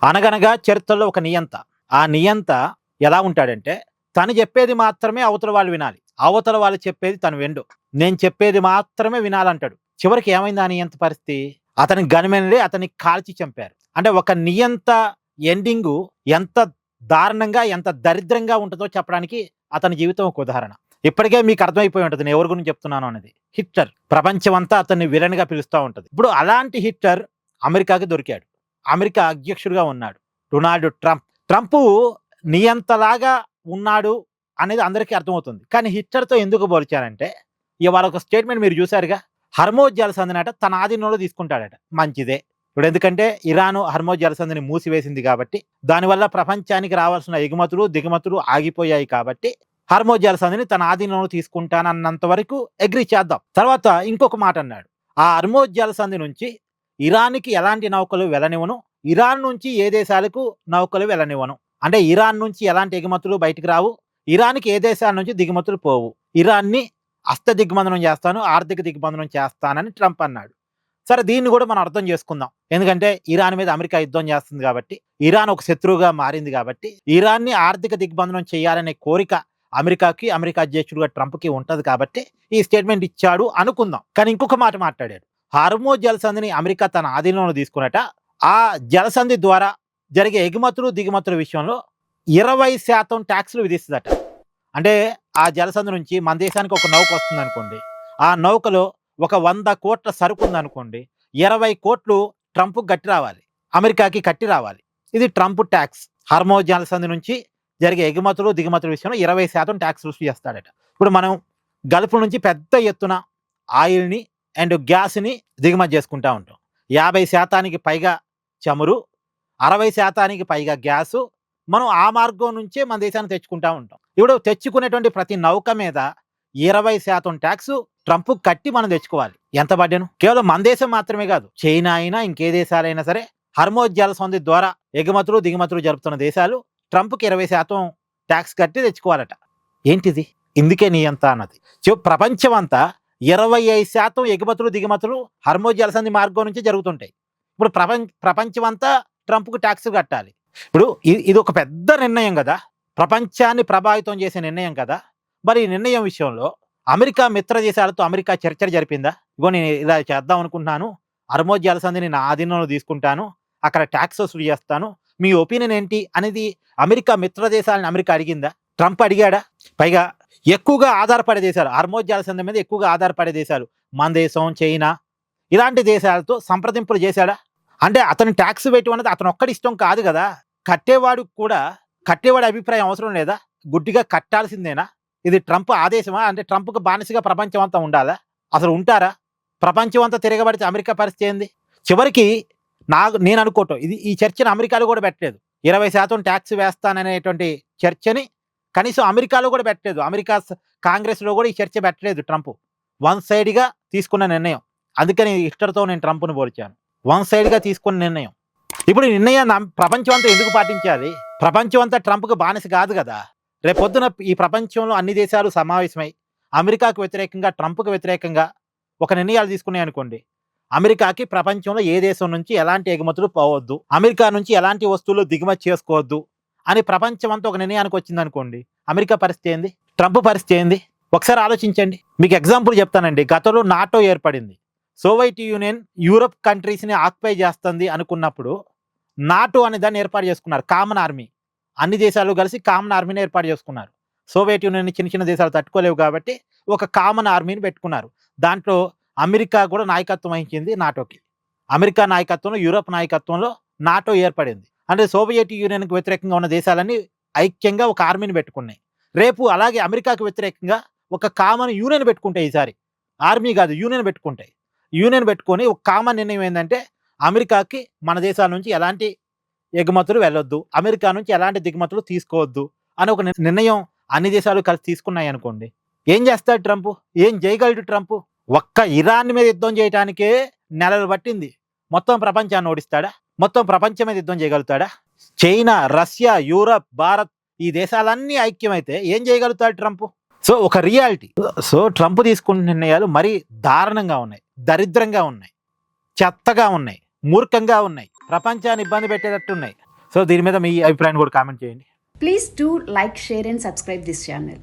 అనగనగా చరిత్రలో ఒక నియంత. ఆ నియంత ఎలా ఉంటాడంటే, తను చెప్పేది మాత్రమే అవతల వాళ్ళు వినాలి. అవతల వాళ్ళు చెప్పేది తను వినడు. నేను చెప్పేది మాత్రమే వినాలంటాడు. చివరికి ఏమైంది ఆ నియంత పరిస్థితి? అతని గన్‌మెన్‌లే అతన్ని కాల్చి చంపారు. అంటే ఒక నియంత ఎండింగు ఎంత దారుణంగా, ఎంత దరిద్రంగా ఉంటదో చెప్పడానికి అతని జీవితం ఒక ఉదాహరణ. ఇప్పటికే మీకు అర్థమైపోయి ఉంటది నేను ఎవరి గురించి చెప్తున్నాను అనేది. హిట్లర్. ప్రపంచమంతా అతన్ని విలన్‌గా పిలుస్తా ఉంటది. ఇప్పుడు అలాంటి హిట్లర్ అమెరికాకి దొరికాడు. అమెరికా అధ్యక్షుడిగా ఉన్నాడు. Donald Trump. ట్రంపు నియంతలాగా ఉన్నాడు అనేది అందరికీ అర్థమవుతుంది. కానీ హిట్లర్‌తో ఎందుకు పోల్చారంటే, ఇవాళ ఒక స్టేట్మెంట్ మీరు చూసారుగా. హర్మోజ్ జలసంధినట తన ఆధీనంలో తీసుకుంటాడట. మంచిదే. ఇప్పుడు ఎందుకంటే ఇరాను హర్మోజ్ జలసంధిని మూసివేసింది కాబట్టి, దానివల్ల ప్రపంచానికి రావాల్సిన ఎగుమతులు, దిగుమతులు ఆగిపోయాయి కాబట్టి, హర్మోజ్ జలసంధిని తన ఆధీనంలో తీసుకుంటానన్నంత వరకు అగ్రీ చేద్దాం. తర్వాత ఇంకొక మాట అన్నాడు. ఆ హర్మోజ్ జలసంధి నుంచి ఇరాన్‌కి ఎలాంటి నౌకలు వెళ్ళనివ్వను. ఇరాన్ నుంచి ఏ దేశాలకు నౌకలు వెళ్ళనివ్వను. అంటే ఇరాన్ నుంచి ఎలాంటి ఎగుమతులు బయటికి రావు. ఇరాన్‌కి ఏ దేశాల నుంచి దిగుమతులు పోవు. ఇరాన్‌ని హస్త దిగ్బంధనం చేస్తాను, ఆర్థిక దిగ్బంధనం చేస్తానని ట్రంప్ అన్నాడు. సరే దీన్ని కూడా మనం అర్థం చేసుకుందాం. ఎందుకంటే ఇరాన్ మీద అమెరికా యుద్ధం చేస్తుంది కాబట్టి, ఇరాన్ ఒక శత్రువుగా మారింది కాబట్టి, ఇరాన్‌ని ఆర్థిక దిగ్బంధనం చేయాలనే కోరిక అమెరికాకి, అమెరికా అధ్యక్షుడుగా ట్రంప్‌కి ఉంటది కాబట్టి ఈ స్టేట్మెంట్ ఇచ్చాడు అనుకుందాం. కానీ ఇంకొక మాట మాట్లాడాడు. హార్మోజ్ జలసంధిని అమెరికా తన ఆధీనంలో తీసుకున్నట. ఆ జలసంధి ద్వారా జరిగే ఎగుమతులు, దిగుమతుల విషయంలో 20% ట్యాక్స్‌లు విధిస్తదట. అంటే ఆ జలసంధి నుంచి మన దేశానికి ఒక నౌక వస్తుందనుకోండి. ఆ నౌకలో ఒక 100 కోట్ల సరుకు ఉందనుకోండి. 20 కోట్లు ట్రంప్‌కి గట్టి రావాలి. అమెరికాకి కట్టి రావాలి. ఇది ట్రంప్ ట్యాక్స్. హార్మోజ్ జలసంధి నుంచి జరిగే ఎగుమతులు, దిగుమతుల విషయంలో 20% ట్యాక్స్ వసూలు చేస్తాడట. ఇప్పుడు మనం గల్ఫ్ నుంచి పెద్ద ఎత్తున ఆయిల్‌ని అండ్ గ్యాస్‌ని దిగుమతి చేసుకుంటా ఉంటాం. 50% పైగా చమురు, 60% పైగా గ్యాసు మనం ఆ మార్గం నుంచే మన దేశానికి తెచ్చుకుంటా ఉంటాం. ఇప్పుడు తెచ్చుకునేటువంటి ప్రతి నౌక మీద 20% ట్యాక్స్ ట్రంప్ కట్టి మనం తెచ్చుకోవాలి. ఎంత బడ్డెను? కేవలం మన దేశం మాత్రమే కాదు. చైనా అయినా, ఇంకే దేశాలైనా సరే హర్మోజ్ జలసంధి ద్వారా ఎగుమతులు, దిగుమతులు జరుపుతున్న దేశాలు ట్రంప్‌కి 20% ట్యాక్స్ కట్టి తెచ్చుకోవాలట. ఏంటిది? ఇందుకే నియంత అన్నది. ప్రపంచం అంతా 25% ఎగుమతులు, దిగుమతులు హర్మోజ్ జలసంధి మార్గం నుంచి జరుగుతుంటాయి. ఇప్పుడు ప్రపంచం అంతా ట్రంప్‌కు ట్యాక్స్ కట్టాలి. ఇప్పుడు ఇది ఒక పెద్ద నిర్ణయం కదా! ప్రపంచాన్ని ప్రభావితం చేసే నిర్ణయం కదా! మరి ఈ నిర్ణయం విషయంలో అమెరికా మిత్ర దేశాలతో అమెరికా చర్చలు జరిపిందా? ఇగో నేను ఇలా చేద్దాం అనుకుంటున్నాను. హర్మోజ్ జలసంధిని నా ఆధీనంలో తీసుకుంటాను. అక్కడ ట్యాక్స్ వసూలు చేస్తాను. మీ ఒపీనియన్ ఏంటి అనేది అమెరికా మిత్ర దేశాలను అమెరికా అడిగిందా? ట్రంప్ అడిగాడా? పైగా ఎక్కువగా ఆధారపడే దేశాలు, హర్మోజ్ జలసంధి మీద ఎక్కువగా ఆధారపడే దేశాలు మన దేశం, చైనా ఇలాంటి దేశాలతో సంప్రదింపులు చేశాడా? అంటే అతని ట్యాక్స్ వేయటం అనేది అతను ఒక్కడి ఇష్టం కాదు కదా! కట్టేవాడి అభిప్రాయం అవసరం లేదా? గుడ్డిగా కట్టాల్సిందేనా? ఇది ట్రంప్ ఆదేశమా? అంటే ట్రంప్‌కి బానిసగా ప్రపంచం అంతా ఉండాలా? అసలు ఉంటారా? ప్రపంచం అంతా తిరగబడితే అమెరికా పరిస్థితి ఏంది? చివరికి నేను అనుకోవటం ఈ చర్చను అమెరికాలో కూడా పెట్టలేదు. 20% ట్యాక్స్ వేస్తాననేటువంటి చర్చని కనీసం అమెరికాలో కూడా పెట్టలేదు. అమెరికా కాంగ్రెస్‌లో కూడా ఈ చర్చ పెట్టలేదు ట్రంప్. వన్ సైడ్‌గా తీసుకున్న నిర్ణయం. అందుకని హిట్లర్‌తో నేను ట్రంప్‌ని పోల్చాను. వన్ సైడ్‌గా తీసుకున్న నిర్ణయం. ఇప్పుడు ఈ నిర్ణయాన్ని ప్రపంచం అంతా ఎందుకు పాటించాలి? ప్రపంచం అంతా ట్రంప్‌కి బానిస కాదు కదా! రేపొద్దున ఈ ప్రపంచంలో అన్ని దేశాలు సమావేశమై అమెరికాకు వ్యతిరేకంగా, ట్రంప్‌కి వ్యతిరేకంగా ఒక నిర్ణయాలు తీసుకున్నాయనుకోండి. అమెరికాకి ప్రపంచంలో ఏ దేశం నుంచి ఎలాంటి ఎగుమతులు పోవద్దు, అమెరికా నుంచి ఎలాంటి వస్తువులు దిగుమతి చేసుకోవద్దు అని ప్రపంచం అంతా ఒక నిర్ణయానికి వచ్చిందనుకోండి. అమెరికా పరిస్థితి ఏంది? ట్రంప్ పరిస్థితి ఏంది? ఒకసారి ఆలోచించండి. మీకు ఎగ్జాంపుల్ చెప్తానండి. గతంలో నాటో ఏర్పడింది. సోవియట్ యూనియన్ యూరప్ కంట్రీస్‌ని ఆక్యుపై చేస్తుంది అనుకున్నప్పుడు నాటో అనే దాన్ని ఏర్పాటు చేసుకున్నారు. Common army. అన్ని దేశాలు కలిసి కామన్ ఆర్మీని ఏర్పాటు చేసుకున్నారు. సోవియట్ యూనియన్ చిన్న చిన్న దేశాలు తట్టుకోలేవు కాబట్టి ఒక కామన్ ఆర్మీని పెట్టుకున్నారు. దాంట్లో అమెరికా కూడా నాయకత్వం వహించింది నాటోకి. అమెరికా నాయకత్వంలో, యూరప్ నాయకత్వంలో నాటో ఏర్పడింది. అంటే సోవియట్ యూనియన్‌కి వ్యతిరేకంగా ఉన్న దేశాలన్నీ ఐక్యంగా ఒక ఆర్మీని పెట్టుకున్నాయి. రేపు అలాగే అమెరికాకు వ్యతిరేకంగా ఒక కామన్ యూనియన్ పెట్టుకుంటాయి. ఈసారి ఆర్మీ కాదు, యూనియన్ పెట్టుకుంటాయి. యూనియన్ పెట్టుకొని ఒక కామన్ నిర్ణయం ఏందంటే అమెరికాకి మన దేశాల నుంచి ఎలాంటి ఎగుమతులు వెళ్ళొద్దు, అమెరికా నుంచి ఎలాంటి దిగుమతులు తీసుకోవద్దు అని ఒక నిర్ణయం అన్ని దేశాలు కలిసి తీసుకున్నాయి అనుకోండి. ఏం చేస్తాడు ట్రంప్? ఏం చేయగలడు ట్రంప్? ఒక్క ఇరాన్ మీద యుద్ధం చేయడానికే నెలలు పట్టింది. మొత్తం ప్రపంచాన్ని ఓడిస్తాడా? మొత్తం ప్రపంచం మీద యుద్ధం చేయగలుగుతాడా? చైనా, రష్యా, యూరప్, భారత్ ఈ దేశాలన్నీ ఐక్యమైతే ఏం చేయగలుగుతాడు ట్రంప్? సో ఒక రియాలిటీ. సో ట్రంప్ తీసుకున్న నిర్ణయాలు మరీ దారుణంగా ఉన్నాయి, దరిద్రంగా ఉన్నాయి, చెత్తగా ఉన్నాయి, మూర్ఖంగా ఉన్నాయి, ప్రపంచాన్ని ఇబ్బంది పెట్టేటట్టు ఉన్నాయి. సో దీని మీద మీ అభిప్రాయాన్ని కూడా కామెంట్ చేయండి. Please do like, share and subscribe this channel.